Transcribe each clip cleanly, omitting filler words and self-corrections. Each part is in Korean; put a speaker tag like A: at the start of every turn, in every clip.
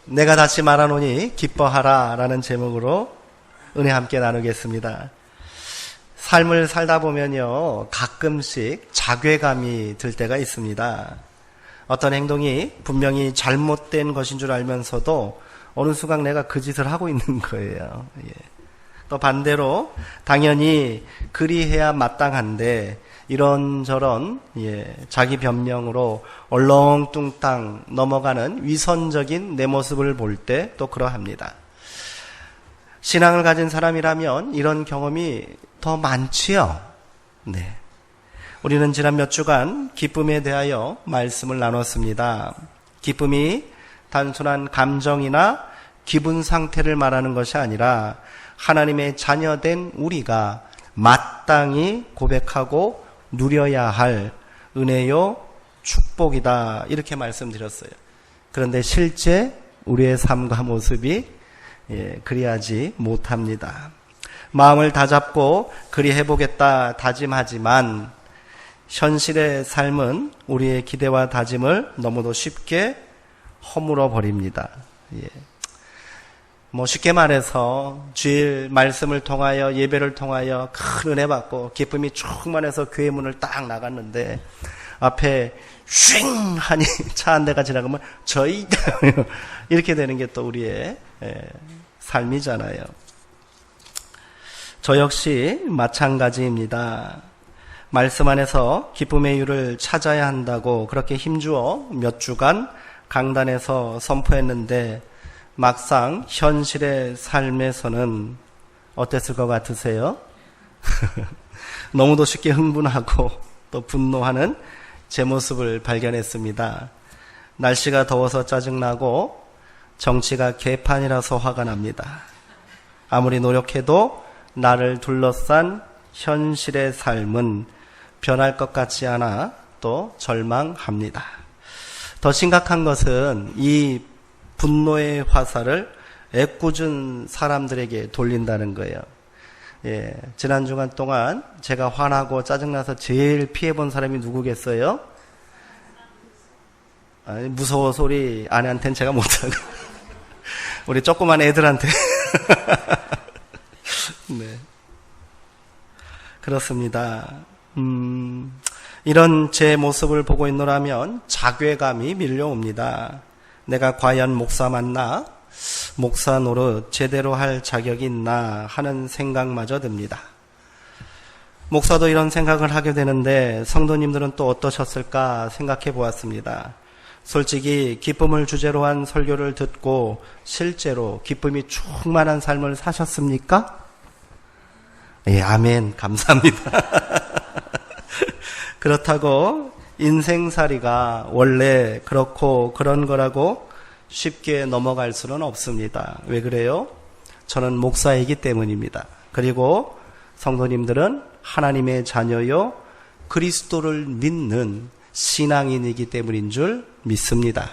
A: 내가 다시 말하노니 기뻐하라 라는 제목으로 은혜 함께 나누겠습니다. 삶을 살다 보면요, 가끔씩 자괴감이 들 때가 있습니다. 어떤 행동이 분명히 잘못된 것인 줄 알면서도 어느 순간 내가 그 짓을 하고 있는 거예요. 또 반대로 당연히 그리해야 마땅한데 이런저런 자기 변명으로 얼렁뚱땅 넘어가는 위선적인 내 모습을 볼 때 또 그러합니다. 신앙을 가진 사람이라면 이런 경험이 더 많지요. 네. 우리는 지난 몇 주간 기쁨에 대하여 말씀을 나눴습니다. 기쁨이 단순한 감정이나 기분 상태를 말하는 것이 아니라 하나님의 자녀된 우리가 마땅히 고백하고 누려야 할 은혜요 축복이다, 이렇게 말씀드렸어요. 그런데 실제 우리의 삶과 모습이 그리하지 못합니다. 마음을 다잡고 그리해보겠다 다짐하지만 현실의 삶은 우리의 기대와 다짐을 너무도 쉽게 허물어 버립니다. 쉽게 말해서 주일 말씀을 통하여 예배를 통하여 큰 은혜 받고 기쁨이 충만해서 교회 문을 딱 나갔는데 앞에 쉥 하니 차 한 대가 지나가면 저희 이렇게 되는 게 또 우리의 삶이잖아요. 저 역시 마찬가지입니다. 말씀 안에서 기쁨의 이유를 찾아야 한다고 그렇게 힘주어 몇 주간 강단에서 선포했는데 막상 현실의 삶에서는 어땠을 것 같으세요? 너무도 쉽게 흥분하고 또 분노하는 제 모습을 발견했습니다. 날씨가 더워서 짜증나고 정치가 개판이라서 화가 납니다. 아무리 노력해도 나를 둘러싼 현실의 삶은 변할 것 같지 않아 또 절망합니다. 더 심각한 것은 이 분노의 화살을 애꿎은 사람들에게 돌린다는 거예요. 지난 주간 동안 제가 화나고 짜증나서 제일 피해본 사람이 누구겠어요? 무서워서 우리 아내한테는 제가 못하고 우리 조그만 애들한테 네. 그렇습니다. 이런 제 모습을 보고 있노라면 자괴감이 밀려옵니다. 내가 과연 목사 맞나? 목사 노릇 제대로 할 자격이 있나? 하는 생각마저 듭니다. 목사도 이런 생각을 하게 되는데 성도님들은 또 어떠셨을까 생각해 보았습니다. 솔직히 기쁨을 주제로 한 설교를 듣고 실제로 기쁨이 충만한 삶을 사셨습니까? 아멘. 감사합니다. 그렇다고 인생살이가 원래 그렇고 그런 거라고 쉽게 넘어갈 수는 없습니다. 왜 그래요? 저는 목사이기 때문입니다. 그리고 성도님들은 하나님의 자녀요 그리스도를 믿는 신앙인이기 때문인 줄 믿습니다.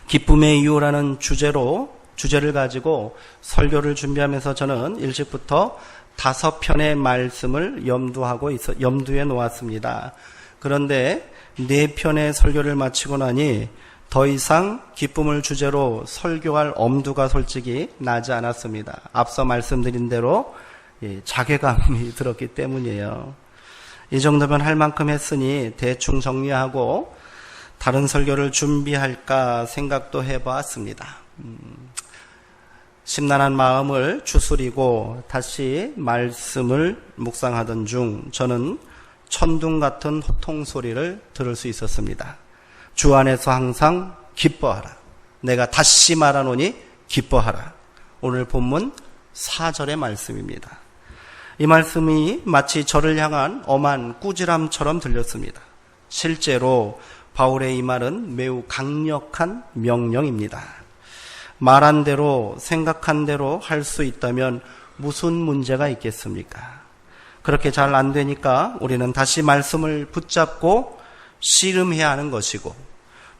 A: 기쁨의 이유라는 주제를 가지고 설교를 준비하면서 저는 일찍부터 5편의 말씀을 염두에 놓았습니다. 그런데 4편의 설교를 마치고 나니 더 이상 기쁨을 주제로 설교할 엄두가 솔직히 나지 않았습니다. 앞서 말씀드린 대로 자괴감이 들었기 때문이에요. 이 정도면 할 만큼 했으니 대충 정리하고 다른 설교를 준비할까 생각도 해보았습니다. 심란한 마음을 추스리고 다시 말씀을 묵상하던 중 저는 천둥 같은 호통 소리를 들을 수 있었습니다. 주 안에서 항상 기뻐하라. 내가 다시 말하노니 기뻐하라. 오늘 본문 4절의 말씀입니다. 이 말씀이 마치 저를 향한 엄한 꾸지람처럼 들렸습니다. 실제로 바울의 이 말은 매우 강력한 명령입니다. 말한 대로 생각한 대로 할 수 있다면 무슨 문제가 있겠습니까? 그렇게 잘 안 되니까 우리는 다시 말씀을 붙잡고 씨름해야 하는 것이고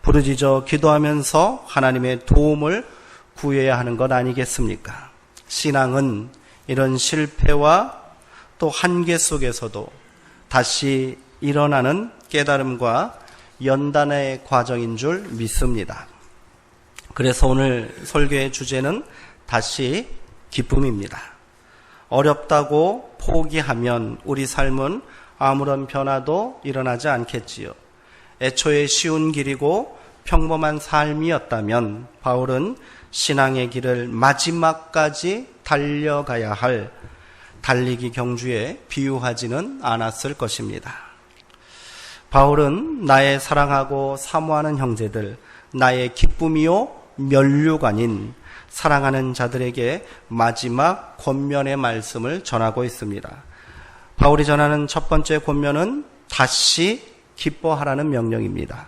A: 부르짖어 기도하면서 하나님의 도움을 구해야 하는 것 아니겠습니까? 신앙은 이런 실패와 또 한계 속에서도 다시 일어나는 깨달음과 연단의 과정인 줄 믿습니다. 그래서 오늘 설교의 주제는 다시 기쁨입니다. 어렵다고 포기하면 우리 삶은 아무런 변화도 일어나지 않겠지요. 애초에 쉬운 길이고 평범한 삶이었다면 바울은 신앙의 길을 마지막까지 달려가야 할 달리기 경주에 비유하지는 않았을 것입니다. 바울은 나의 사랑하고 사모하는 형제들, 나의 기쁨이요 면류관인 사랑하는 자들에게 마지막 권면의 말씀을 전하고 있습니다. 바울이 전하는 첫 번째 권면은 다시 기뻐하라는 명령입니다.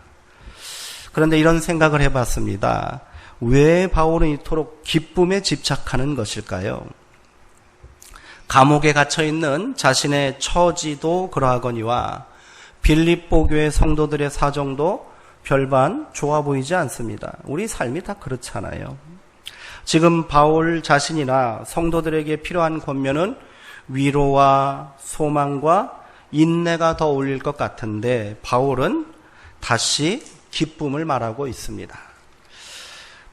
A: 그런데 이런 생각을 해봤습니다. 왜 바울은 이토록 기쁨에 집착하는 것일까요? 감옥에 갇혀있는 자신의 처지도 그러하거니와 빌립보 교회 성도들의 사정도 별반 좋아 보이지 않습니다. 우리 삶이 다 그렇잖아요. 지금 바울 자신이나 성도들에게 필요한 권면은 위로와 소망과 인내가 더 어울릴 것 같은데 바울은 다시 기쁨을 말하고 있습니다.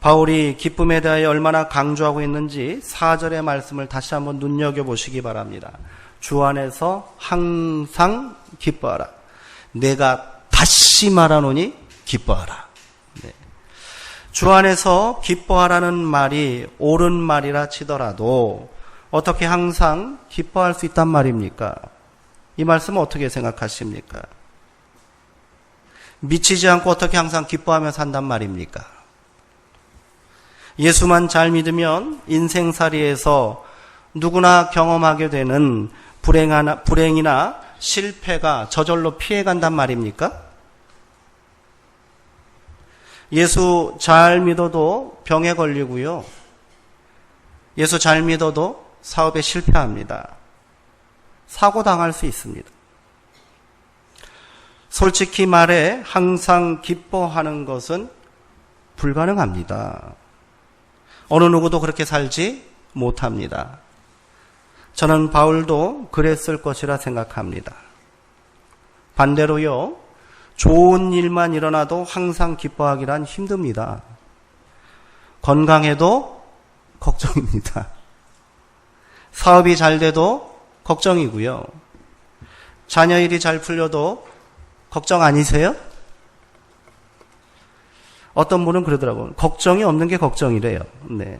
A: 바울이 기쁨에 대하여 얼마나 강조하고 있는지 4절의 말씀을 다시 한번 눈여겨보시기 바랍니다. 주 안에서 항상 기뻐하라. 내가 다시 말하노니 기뻐하라. 네. 주 안에서 기뻐하라는 말이 옳은 말이라 치더라도 어떻게 항상 기뻐할 수 있단 말입니까? 이 말씀은 어떻게 생각하십니까? 미치지 않고 어떻게 항상 기뻐하며 산단 말입니까? 예수만 잘 믿으면 인생살이에서 누구나 경험하게 되는 불행이나 실패가 저절로 피해간단 말입니까? 예수 잘 믿어도 병에 걸리고요. 예수 잘 믿어도 사업에 실패합니다. 사고 당할 수 있습니다. 솔직히 말해 항상 기뻐하는 것은 불가능합니다. 어느 누구도 그렇게 살지 못합니다. 저는 바울도 그랬을 것이라 생각합니다. 반대로요, 좋은 일만 일어나도 항상 기뻐하기란 힘듭니다. 건강해도 걱정입니다. 사업이 잘 돼도 걱정이고요. 자녀 일이 잘 풀려도 걱정 아니세요? 어떤 분은 그러더라고요. 걱정이 없는 게 걱정이래요. 네.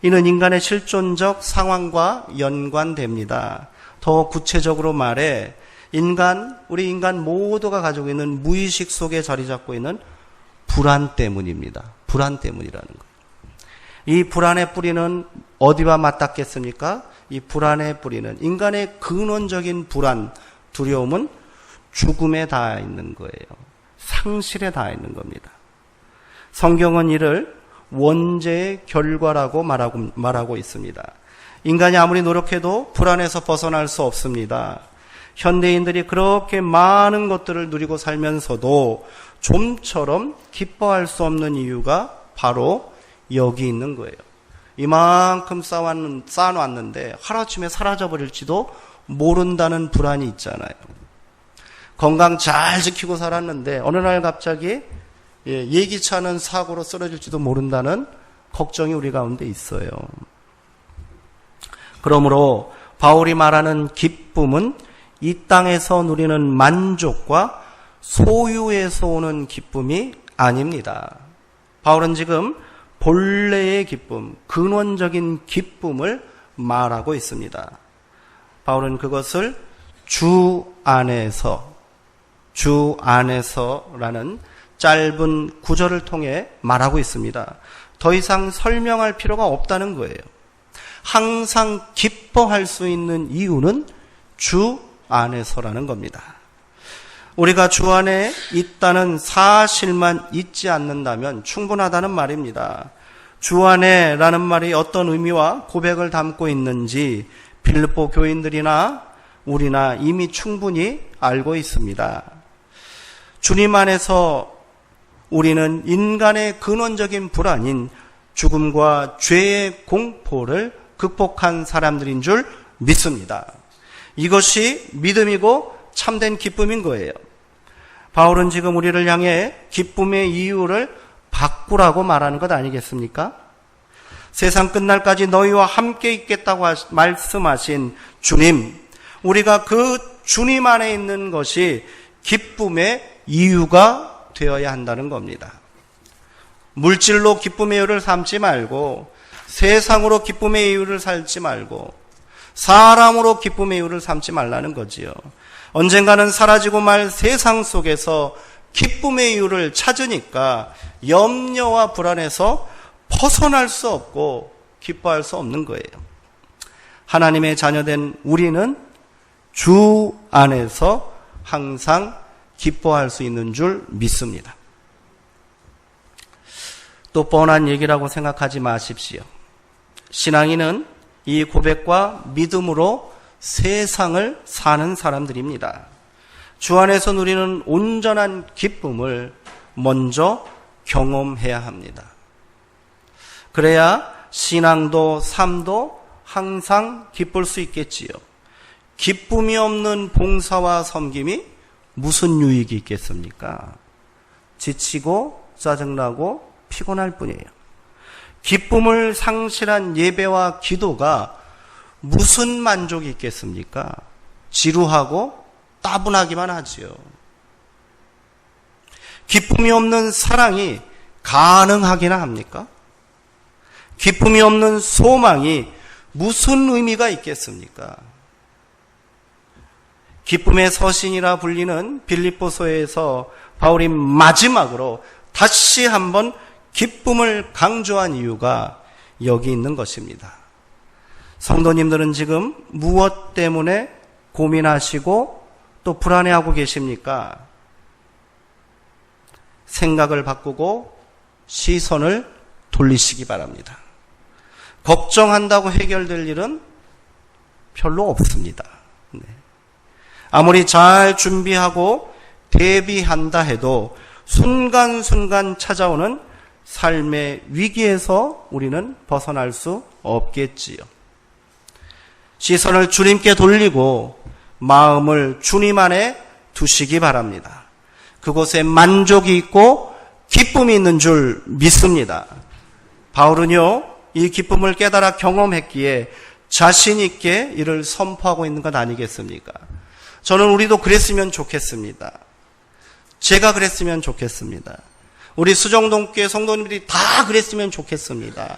A: 이는 인간의 실존적 상황과 연관됩니다. 더 구체적으로 말해 우리 인간 모두가 가지고 있는 무의식 속에 자리 잡고 있는 불안 때문입니다. 불안 때문이라는 것. 이 불안의 뿌리는 어디와 맞닿겠습니까? 이 불안의 뿌리는 인간의 근원적인 불안, 두려움은 죽음에 닿아 있는 거예요. 상실에 닿아 있는 겁니다. 성경은 이를 원죄의 결과라고 말하고 있습니다. 인간이 아무리 노력해도 불안에서 벗어날 수 없습니다. 현대인들이 그렇게 많은 것들을 누리고 살면서도 좀처럼 기뻐할 수 없는 이유가 바로 여기 있는 거예요. 이만큼 쌓아놨는데 하루아침에 사라져버릴지도 모른다는 불안이 있잖아요. 건강 잘 지키고 살았는데 어느 날 갑자기 예기치 않은 사고로 쓰러질지도 모른다는 걱정이 우리 가운데 있어요. 그러므로 바울이 말하는 기쁨은 이 땅에서 누리는 만족과 소유에서 오는 기쁨이 아닙니다. 바울은 지금 본래의 기쁨, 근원적인 기쁨을 말하고 있습니다. 바울은 그것을 주 안에서라는 짧은 구절을 통해 말하고 있습니다. 더 이상 설명할 필요가 없다는 거예요. 항상 기뻐할 수 있는 이유는 주 안에서라는 겁니다. 우리가 주 안에 있다는 사실만 잊지 않는다면 충분하다는 말입니다. 주 안에라는 말이 어떤 의미와 고백을 담고 있는지 빌립보 교인들이나 우리나 이미 충분히 알고 있습니다. 주님 안에서 우리는 인간의 근원적인 불안인 죽음과 죄의 공포를 극복한 사람들인 줄 믿습니다. 이것이 믿음이고 참된 기쁨인 거예요. 바울은 지금 우리를 향해 기쁨의 이유를 바꾸라고 말하는 것 아니겠습니까? 세상 끝날까지 너희와 함께 있겠다고 말씀하신 주님, 우리가 그 주님 안에 있는 것이 기쁨의 이유가 되어야 한다는 겁니다. 물질로 기쁨의 이유를 삼지 말고, 세상으로 기쁨의 이유를 삼지 말고, 사람으로 기쁨의 이유를 삼지 말라는 거지요. 언젠가는 사라지고 말 세상 속에서 기쁨의 이유를 찾으니까 염려와 불안에서 벗어날 수 없고 기뻐할 수 없는 거예요. 하나님의 자녀된 우리는 주 안에서 항상 기뻐할 수 있는 줄 믿습니다. 또 뻔한 얘기라고 생각하지 마십시오. 신앙인은 이 고백과 믿음으로 세상을 사는 사람들입니다. 주 안에서 누리는 온전한 기쁨을 먼저 경험해야 합니다. 그래야 신앙도 삶도 항상 기쁠 수 있겠지요. 기쁨이 없는 봉사와 섬김이 무슨 유익이 있겠습니까? 지치고 짜증나고 피곤할 뿐이에요. 기쁨을 상실한 예배와 기도가 무슨 만족이 있겠습니까? 지루하고 따분하기만 하지요. 기쁨이 없는 사랑이 가능하기나 합니까? 기쁨이 없는 소망이 무슨 의미가 있겠습니까? 기쁨의 서신이라 불리는 빌립보서에서 바울이 마지막으로 다시 한번 기쁨을 강조한 이유가 여기 있는 것입니다. 성도님들은 지금 무엇 때문에 고민하시고 또 불안해하고 계십니까? 생각을 바꾸고 시선을 돌리시기 바랍니다. 걱정한다고 해결될 일은 별로 없습니다. 네. 아무리 잘 준비하고 대비한다 해도 순간순간 찾아오는 삶의 위기에서 우리는 벗어날 수 없겠지요. 시선을 주님께 돌리고 마음을 주님 안에 두시기 바랍니다. 그곳에 만족이 있고 기쁨이 있는 줄 믿습니다. 바울은요, 이 기쁨을 깨달아 경험했기에 자신 있게 이를 선포하고 있는 것 아니겠습니까? 저는 우리도 그랬으면 좋겠습니다. 제가 그랬으면 좋겠습니다. 우리 수정동교회 성도님들이 다 그랬으면 좋겠습니다.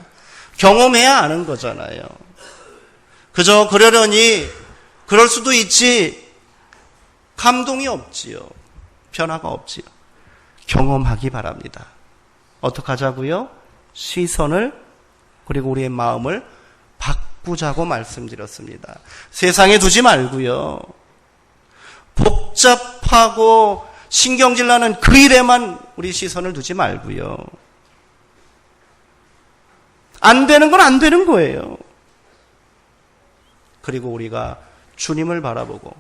A: 경험해야 아는 거잖아요. 그저 그러려니 그럴 수도 있지 감동이 없지요. 변화가 없지요. 경험하기 바랍니다. 어떻게 하자고요? 시선을 그리고 우리의 마음을 바꾸자고 말씀드렸습니다. 세상에 두지 말고요. 복잡하고 신경질 나는 그 일에만 우리 시선을 두지 말고요. 안 되는 건 안 되는 거예요. 그리고 우리가 주님을 바라보고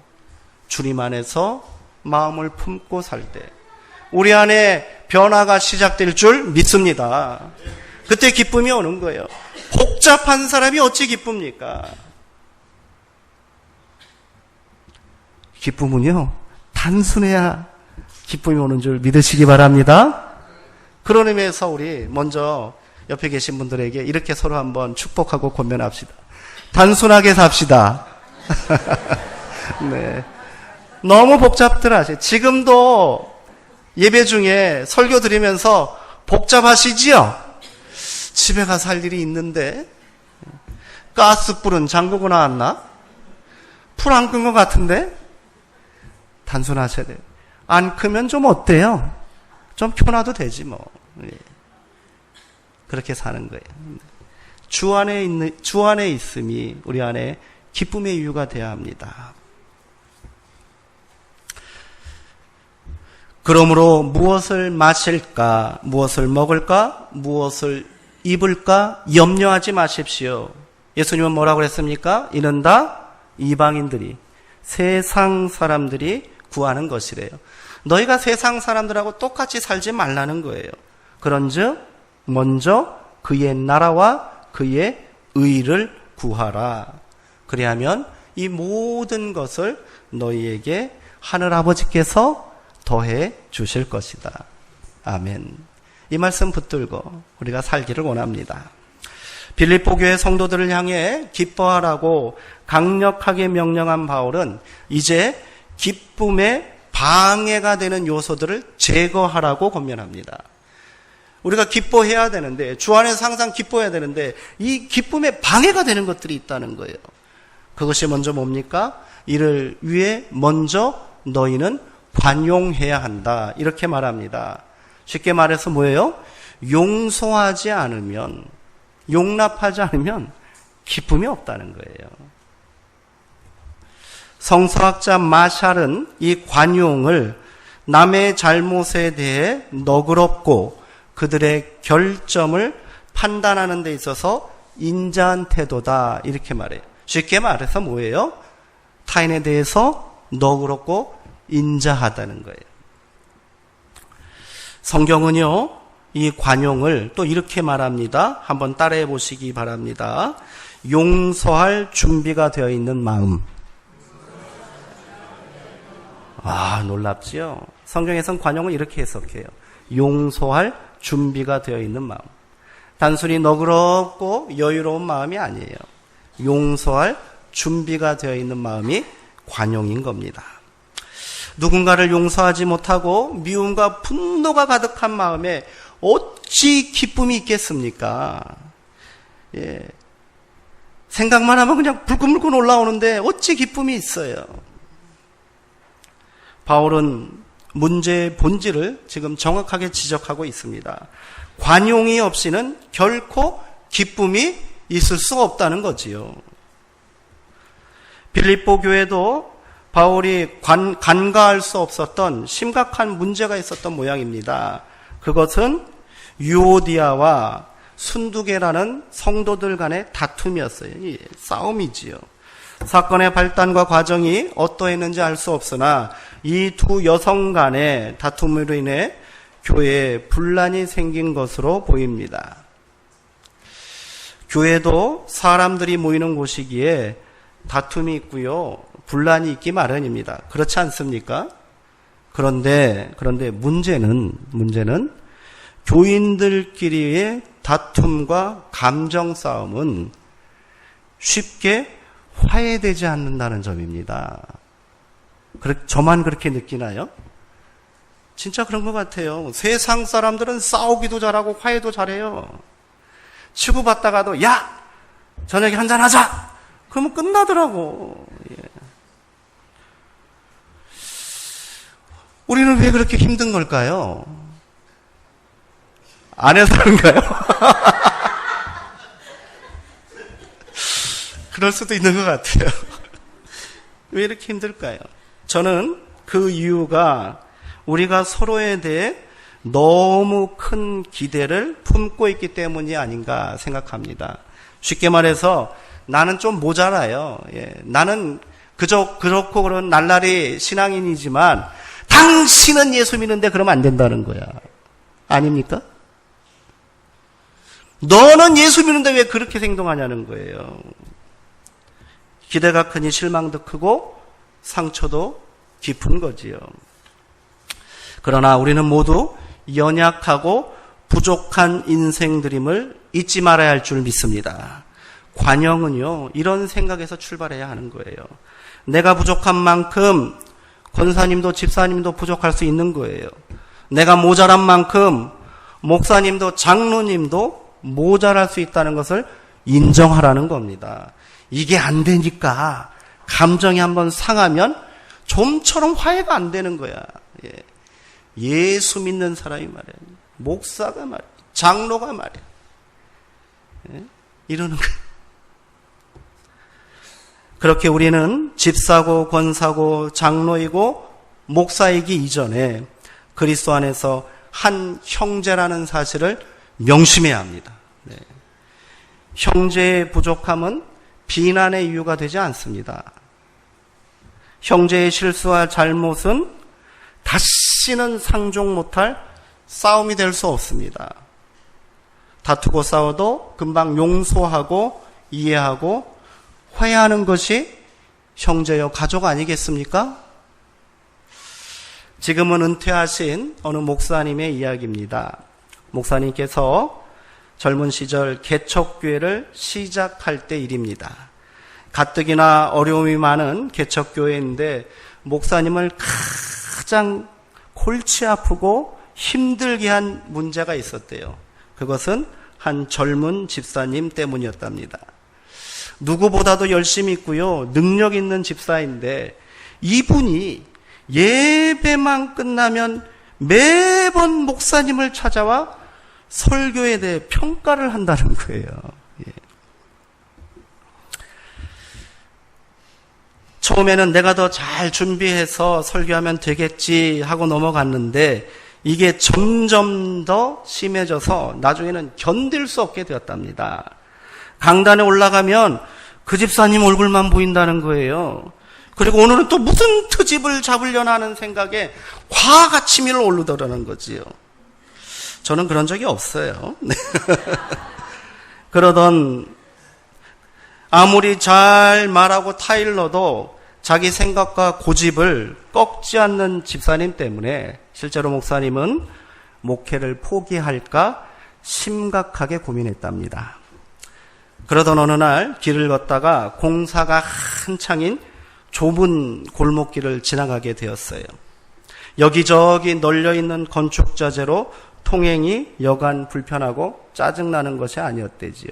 A: 주님 안에서 마음을 품고 살 때 우리 안에 변화가 시작될 줄 믿습니다. 그때 기쁨이 오는 거예요. 복잡한 사람이 어찌 기쁩니까? 기쁨은요, 단순해야 기쁨이 오는 줄 믿으시기 바랍니다. 그런 의미에서 우리 먼저 옆에 계신 분들에게 이렇게 서로 한번 축복하고 권면합시다. 단순하게 삽시다. 네. 너무 복잡들 하세요. 지금도 예배 중에 설교 드리면서 복잡하시지요? 집에 가서 할 일이 있는데 가스불은 잠그고 나왔나? 불 안 끈 것 같은데? 단순하셔야 돼요. 안 크면 좀 어때요? 좀 켜놔도 되지 뭐. 그렇게 사는 거예요. 주 안에 있음이 우리 안에 기쁨의 이유가 되어야 합니다. 그러므로 무엇을 마실까, 무엇을 먹을까, 무엇을 입을까 염려하지 마십시오. 예수님은 뭐라고 그랬습니까? 이는 다 이방인들이, 세상 사람들이 구하는 것이래요. 너희가 세상 사람들하고 똑같이 살지 말라는 거예요. 그런즉 먼저 그의 나라와 그의 의를 구하라. 그리하면 이 모든 것을 너희에게 하늘아버지께서 더해 주실 것이다. 아멘. 이 말씀 붙들고 우리가 살기를 원합니다. 빌립보 교회 성도들을 향해 기뻐하라고 강력하게 명령한 바울은 이제 기쁨의 방해가 되는 요소들을 제거하라고 권면합니다. 우리가 기뻐해야 되는데, 주 안에서 항상 기뻐해야 되는데 이 기쁨에 방해가 되는 것들이 있다는 거예요. 그것이 먼저 뭡니까? 이를 위해 먼저 너희는 관용해야 한다, 이렇게 말합니다. 쉽게 말해서 뭐예요? 용서하지 않으면, 용납하지 않으면 기쁨이 없다는 거예요. 성서학자 마샬은 이 관용을 남의 잘못에 대해 너그럽고 그들의 결점을 판단하는 데 있어서 인자한 태도다, 이렇게 말해요. 쉽게 말해서 뭐예요? 타인에 대해서 너그럽고 인자하다는 거예요. 성경은요, 이 관용을 또 이렇게 말합니다. 한번 따라해 보시기 바랍니다. 용서할 준비가 되어 있는 마음. 놀랍지요? 성경에서는 관용을 이렇게 해석해요. 용서할 준비가 되어 있는 마음. 단순히 너그럽고 여유로운 마음이 아니에요. 용서할 준비가 되어 있는 마음이 관용인 겁니다. 누군가를 용서하지 못하고 미움과 분노가 가득한 마음에 어찌 기쁨이 있겠습니까? 생각만 하면 그냥 불끈불끈 올라오는데 어찌 기쁨이 있어요? 바울은 문제의 본질을 지금 정확하게 지적하고 있습니다. 관용이 없이는 결코 기쁨이 있을 수 없다는 거지요. 빌립보 교회도 바울이 간과할 수 없었던 심각한 문제가 있었던 모양입니다. 그것은 유오디아와 순두계라는 성도들 간의 다툼이었어요. 싸움이지요. 사건의 발단과 과정이 어떠했는지 알 수 없으나 이 두 여성 간의 다툼으로 인해 교회에 분란이 생긴 것으로 보입니다. 교회도 사람들이 모이는 곳이기에 다툼이 있고요, 분란이 있기 마련입니다. 그렇지 않습니까? 그런데 문제는 교인들끼리의 다툼과 감정 싸움은 쉽게 화해되지 않는다는 점입니다. 저만 그렇게 느끼나요? 진짜 그런 것 같아요. 세상 사람들은 싸우기도 잘하고 화해도 잘해요. 치고받다가도 야! 저녁에 한잔하자! 그러면 끝나더라고. 우리는 왜 그렇게 힘든 걸까요? 안 해서 그런가요? 그럴 수도 있는 것 같아요. 왜 이렇게 힘들까요? 저는 그 이유가 우리가 서로에 대해 너무 큰 기대를 품고 있기 때문이 아닌가 생각합니다. 쉽게 말해서 나는 좀 모자라요. 나는 그렇고 그런 날라리 신앙인이지만 당신은 예수 믿는데 그러면 안 된다는 거야. 아닙니까? 너는 예수 믿는데 왜 그렇게 행동하냐는 거예요. 기대가 크니 실망도 크고 상처도 깊은 거지요. 그러나 우리는 모두 연약하고 부족한 인생들임을 잊지 말아야 할 줄 믿습니다. 관용은요, 이런 생각에서 출발해야 하는 거예요. 내가 부족한 만큼 권사님도 집사님도 부족할 수 있는 거예요. 내가 모자란 만큼 목사님도 장로님도 모자랄 수 있다는 것을 인정하라는 겁니다. 이게 안 되니까 감정이 한번 상하면 좀처럼 화해가 안 되는 거야. 예수 믿는 사람이 말이야, 목사가 말이야, 장로가 말이야, 이러는 거야. 그렇게 우리는 집사고 권사고 장로이고 목사이기 이전에 그리스도 안에서 한 형제라는 사실을 명심해야 합니다. 형제의 부족함은 비난의 이유가 되지 않습니다. 형제의 실수와 잘못은 다시는 상종 못할 싸움이 될 수 없습니다. 다투고 싸워도 금방 용서하고 이해하고 화해하는 것이 형제여 가족 아니겠습니까? 지금은 은퇴하신 어느 목사님의 이야기입니다. 목사님께서 젊은 시절 개척교회를 시작할 때 일입니다. 가뜩이나 어려움이 많은 개척교회인데 목사님을 가장 골치 아프고 힘들게 한 문제가 있었대요. 그것은 한 젊은 집사님 때문이었답니다. 누구보다도 열심히 있고요, 능력 있는 집사인데 이분이 예배만 끝나면 매번 목사님을 찾아와 설교에 대해 평가를 한다는 거예요. 예. 처음에는 내가 더 잘 준비해서 설교하면 되겠지 하고 넘어갔는데 이게 점점 더 심해져서 나중에는 견딜 수 없게 되었답니다. 강단에 올라가면 그 집사님 얼굴만 보인다는 거예요. 그리고 오늘은 또 무슨 트집을 잡으려나 하는 생각에 화가 치밀어 오르더라는 거지요. 저는 그런 적이 없어요. 그러던 아무리 잘 말하고 타일러도 자기 생각과 고집을 꺾지 않는 집사님 때문에 실제로 목사님은 목회를 포기할까 심각하게 고민했답니다. 그러던 어느 날 길을 걷다가 공사가 한창인 좁은 골목길을 지나가게 되었어요. 여기저기 널려있는 건축자재로 통행이 여간 불편하고 짜증나는 것이 아니었대지요.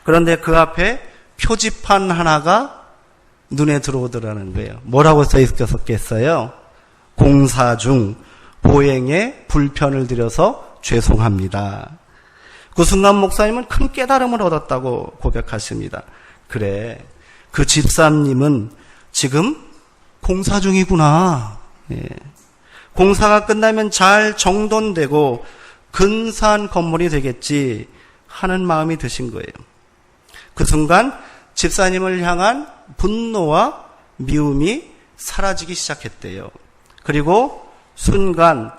A: 그런데 그 앞에 표지판 하나가 눈에 들어오더라는 거예요. 뭐라고 써 있었겠어요? 공사 중 보행에 불편을 드려서 죄송합니다. 그 순간 목사님은 큰 깨달음을 얻었다고 고백하십니다. 그래, 그 집사님은 지금 공사 중이구나. 예. 공사가 끝나면 잘 정돈되고 근사한 건물이 되겠지 하는 마음이 드신 거예요. 그 순간 집사님을 향한 분노와 미움이 사라지기 시작했대요. 그리고 순간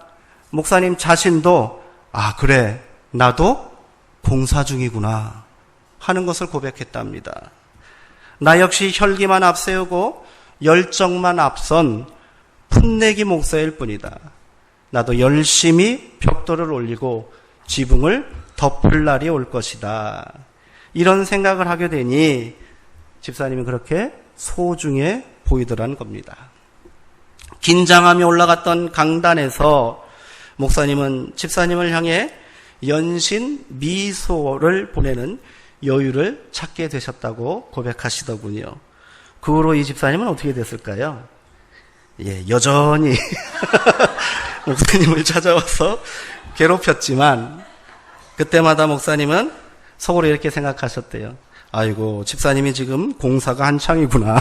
A: 목사님 자신도 아, 그래, 나도 공사 중이구나 하는 것을 고백했답니다. 나 역시 혈기만 앞세우고 열정만 앞선 풋내기 목사일 뿐이다. 나도 열심히 벽돌을 올리고 지붕을 덮을 날이 올 것이다. 이런 생각을 하게 되니 집사님이 그렇게 소중해 보이더란 겁니다. 긴장함이 올라갔던 강단에서 목사님은 집사님을 향해 연신 미소를 보내는 여유를 찾게 되셨다고 고백하시더군요. 그 후로 이 집사님은 어떻게 됐을까요? 예, 여전히 목사님을 찾아와서 괴롭혔지만 그때마다 목사님은 속으로 이렇게 생각하셨대요. 아이고, 집사님이 지금 공사가 한창이구나.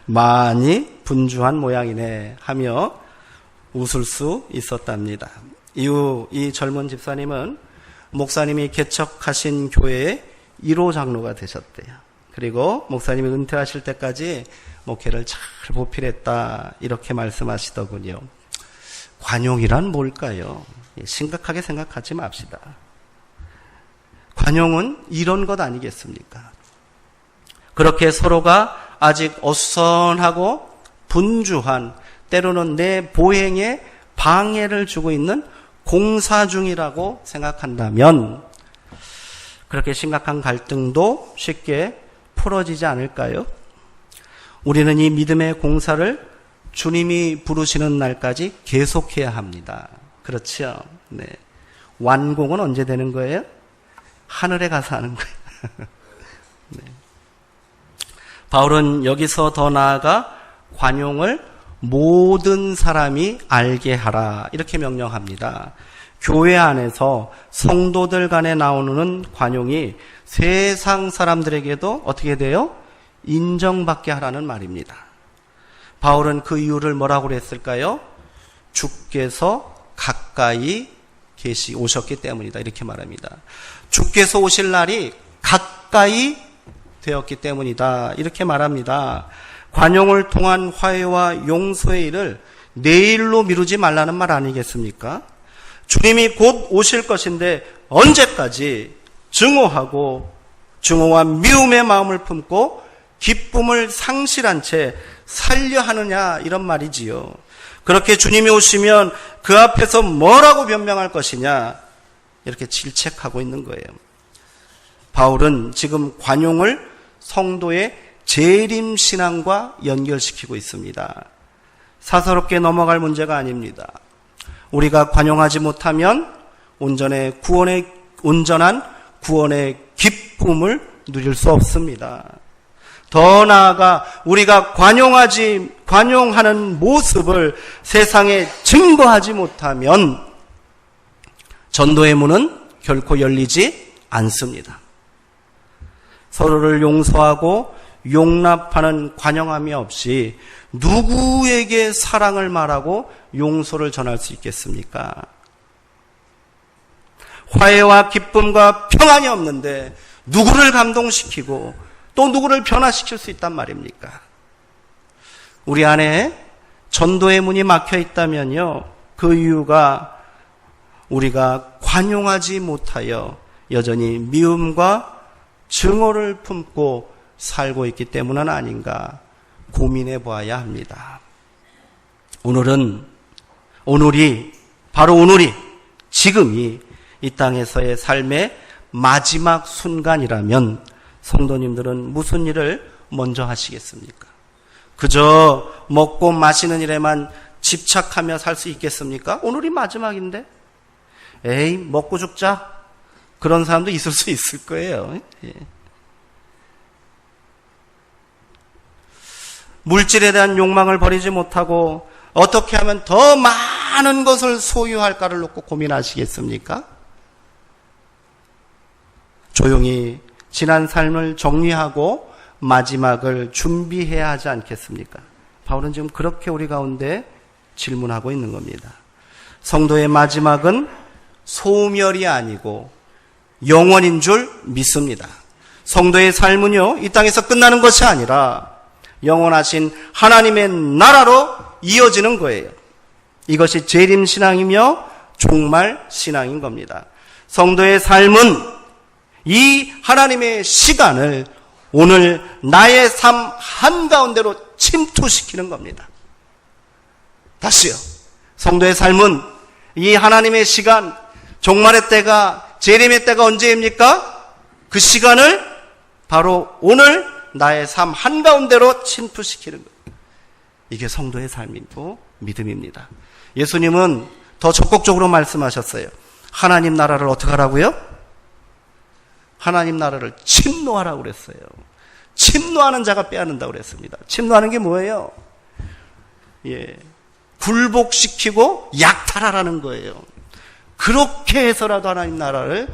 A: 많이 분주한 모양이네 하며 웃을 수 있었답니다. 이후 이 젊은 집사님은 목사님이 개척하신 교회의 1호 장로가 되셨대요. 그리고 목사님이 은퇴하실 때까지 목회를 잘 보필했다 이렇게 말씀하시더군요. 관용이란 뭘까요? 심각하게 생각하지 맙시다. 관용은 이런 것 아니겠습니까? 그렇게 서로가 아직 어수선하고 분주한, 때로는 내 보행에 방해를 주고 있는 공사 중이라고 생각한다면 그렇게 심각한 갈등도 쉽게 풀어지지 않을까요? 우리는 이 믿음의 공사를 주님이 부르시는 날까지 계속해야 합니다. 그렇죠? 네. 완공은 언제 되는 거예요? 하늘에 가서 하는 거예요. 네. 바울은 여기서 더 나아가 관용을 모든 사람이 알게 하라 이렇게 명령합니다. 교회 안에서 성도들 간에 나오는 관용이 세상 사람들에게도 어떻게 돼요? 인정받게 하라는 말입니다. 바울은 그 이유를 뭐라고 그랬을까요? 주께서 가까이 오셨기 때문이다 이렇게 말합니다. 주께서 오실 날이 가까이 되었기 때문이다 이렇게 말합니다. 관용을 통한 화해와 용서의 일을 내일로 미루지 말라는 말 아니겠습니까? 주님이 곧 오실 것인데 언제까지 증오와 미움의 마음을 품고 기쁨을 상실한 채 살려 하느냐 이런 말이지요. 그렇게 주님이 오시면 그 앞에서 뭐라고 변명할 것이냐? 이렇게 질책하고 있는 거예요. 바울은 지금 관용을 성도의 재림신앙과 연결시키고 있습니다. 사사롭게 넘어갈 문제가 아닙니다. 우리가 관용하지 못하면 온전한 구원의 기쁨을 누릴 수 없습니다. 더 나아가 우리가 관용하는 모습을 세상에 증거하지 못하면 전도의 문은 결코 열리지 않습니다. 서로를 용서하고 용납하는 관용함이 없이 누구에게 사랑을 말하고 용서를 전할 수 있겠습니까? 화해와 기쁨과 평안이 없는데 누구를 감동시키고 또 누구를 변화시킬 수 있단 말입니까? 우리 안에 전도의 문이 막혀 있다면요, 그 이유가 우리가 관용하지 못하여 여전히 미움과 증오를 품고 살고 있기 때문은 아닌가 고민해 보아야 합니다. 바로 오늘이 지금이 이 땅에서의 삶의 마지막 순간이라면 성도님들은 무슨 일을 먼저 하시겠습니까? 그저 먹고 마시는 일에만 집착하며 살 수 있겠습니까? 오늘이 마지막인데? 에이, 먹고 죽자. 그런 사람도 있을 수 있을 거예요. 예. 물질에 대한 욕망을 버리지 못하고 어떻게 하면 더 많은 것을 소유할까를 놓고 고민하시겠습니까? 조용히 지난 삶을 정리하고 마지막을 준비해야 하지 않겠습니까? 바울은 지금 그렇게 우리 가운데 질문하고 있는 겁니다. 성도의 마지막은 소멸이 아니고 영원인 줄 믿습니다. 성도의 삶은요, 이 땅에서 끝나는 것이 아니라 영원하신 하나님의 나라로 이어지는 거예요. 이것이 재림신앙이며 종말신앙인 겁니다. 성도의 삶은 이 하나님의 시간을 오늘 나의 삶 한가운데로 침투시키는 겁니다. 다시요. 성도의 삶은 이 하나님의 시간, 종말의 때가, 재림의 때가 언제입니까? 그 시간을 바로 오늘 나의 삶 한가운데로 침투시키는 거예요. 이게 성도의 삶이고 믿음입니다. 예수님은 더 적극적으로 말씀하셨어요. 하나님 나라를 어떻게 하라고요? 하나님 나라를 침노하라고 그랬어요. 침노하는 자가 빼앗는다고 그랬습니다. 침노하는 게 뭐예요? 예, 굴복시키고 약탈하라는 거예요. 그렇게 해서라도 하나님 나라를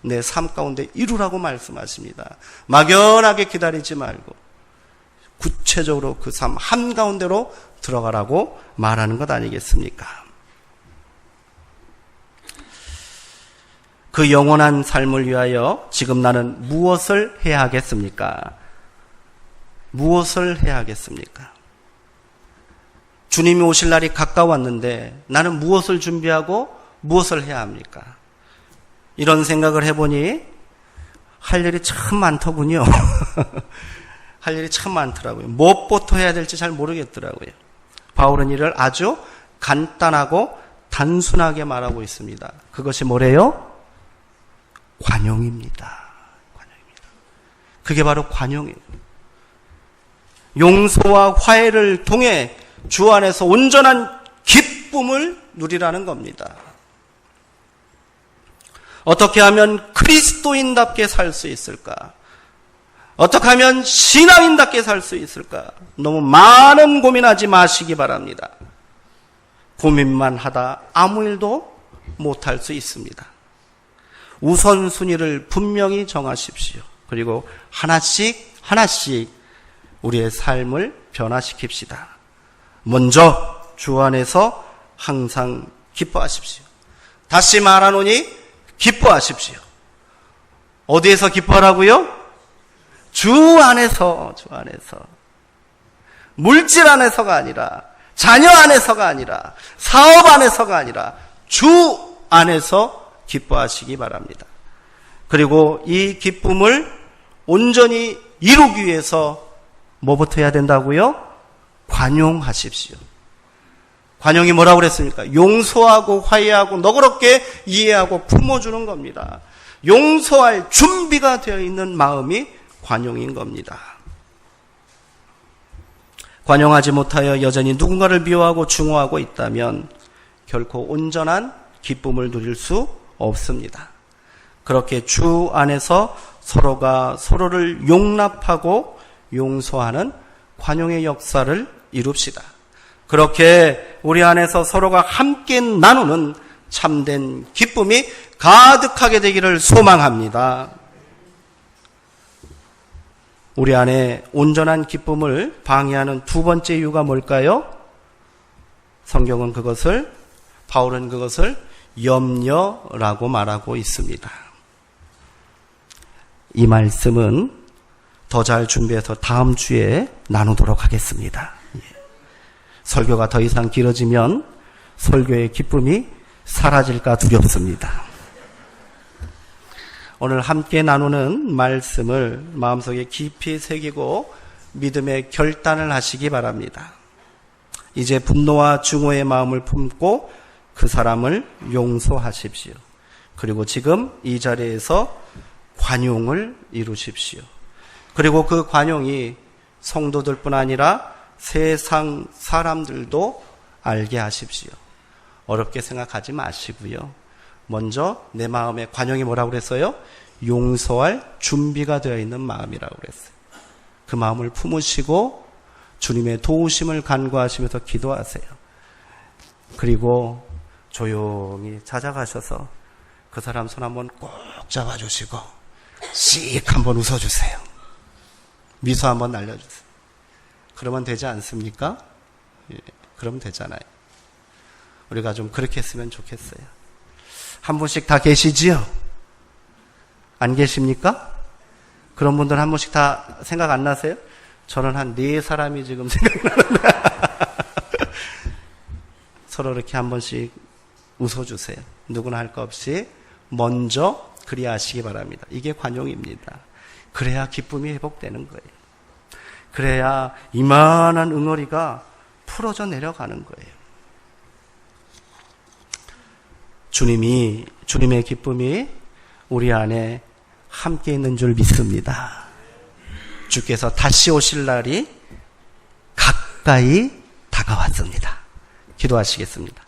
A: 내 삶 가운데 이루라고 말씀하십니다. 막연하게 기다리지 말고 구체적으로 그 삶 한가운데로 들어가라고 말하는 것 아니겠습니까? 그 영원한 삶을 위하여 지금 나는 무엇을 해야 하겠습니까? 무엇을 해야 하겠습니까? 주님이 오실 날이 가까웠는데 나는 무엇을 준비하고 무엇을 해야 합니까? 이런 생각을 해보니 할 일이 참 많더군요. 할 일이 참 많더라고요. 무엇부터 해야 될지 잘 모르겠더라고요. 바울은 이를 아주 간단하고 단순하게 말하고 있습니다. 그것이 뭐래요? 관용입니다. 관용입니다. 그게 바로 관용이에요. 용서와 화해를 통해 주 안에서 온전한 기쁨을 누리라는 겁니다. 어떻게 하면 그리스도인답게 살 수 있을까? 어떻게 하면 신앙인답게 살 수 있을까? 너무 많은 고민하지 마시기 바랍니다. 고민만 하다 아무 일도 못할 수 있습니다. 우선순위를 분명히 정하십시오. 그리고 하나씩 우리의 삶을 변화시킵시다. 먼저 주 안에서 항상 기뻐하십시오. 다시 말하노니 기뻐하십시오. 어디에서 기뻐하라고요? 주 안에서. 물질 안에서가 아니라, 자녀 안에서가 아니라, 사업 안에서가 아니라 주 안에서 기뻐하시기 바랍니다. 그리고 이 기쁨을 온전히 이루기 위해서 뭐부터 해야 된다고요? 관용하십시오. 관용이 뭐라고 그랬습니까? 용서하고 화해하고 너그럽게 이해하고 품어주는 겁니다. 용서할 준비가 되어 있는 마음이 관용인 겁니다. 관용하지 못하여 여전히 누군가를 미워하고 증오하고 있다면 결코 온전한 기쁨을 누릴 수 없습니다. 그렇게 주 안에서 서로가 서로를 용납하고 용서하는 관용의 역사를 이룹시다. 그렇게 우리 안에서 서로가 함께 나누는 참된 기쁨이 가득하게 되기를 소망합니다. 우리 안에 온전한 기쁨을 방해하는 두 번째 이유가 뭘까요? 성경은 바울은 그것을 염려라고 말하고 있습니다. 이 말씀은 더 잘 준비해서 다음 주에 나누도록 하겠습니다. 설교가 더 이상 길어지면 설교의 기쁨이 사라질까 두렵습니다. 오늘 함께 나누는 말씀을 마음속에 깊이 새기고 믿음의 결단을 하시기 바랍니다. 이제 분노와 증오의 마음을 품고 그 사람을 용서하십시오. 그리고 지금 이 자리에서 관용을 이루십시오. 그리고 그 관용이 성도들뿐 아니라 세상 사람들도 알게 하십시오. 어렵게 생각하지 마시고요. 먼저 내 마음에 관용이 뭐라고 그랬어요? 용서할 준비가 되어 있는 마음이라고 그랬어요. 그 마음을 품으시고 주님의 도우심을 간구하시면서 기도하세요. 그리고 조용히 찾아가셔서 그 사람 손 한번 꼭 잡아주시고 씩 한번 웃어주세요. 미소 한번 날려주세요. 그러면 되지 않습니까? 예, 그러면 되잖아요. 우리가 좀 그렇게 했으면 좋겠어요. 한 분씩 다 계시지요? 안 계십니까? 그런 분들 한 분씩 다 생각 안 나세요? 저는 한 4사람이 지금 생각나는데 서로 이렇게 한 번씩 웃어주세요. 누구나 할 거 없이 먼저 그리하시기 바랍니다. 이게 관용입니다. 그래야 기쁨이 회복되는 거예요. 그래야 이만한 응어리가 풀어져 내려가는 거예요. 주님의 기쁨이 우리 안에 함께 있는 줄 믿습니다. 주께서 다시 오실 날이 가까이 다가왔습니다. 기도하시겠습니다.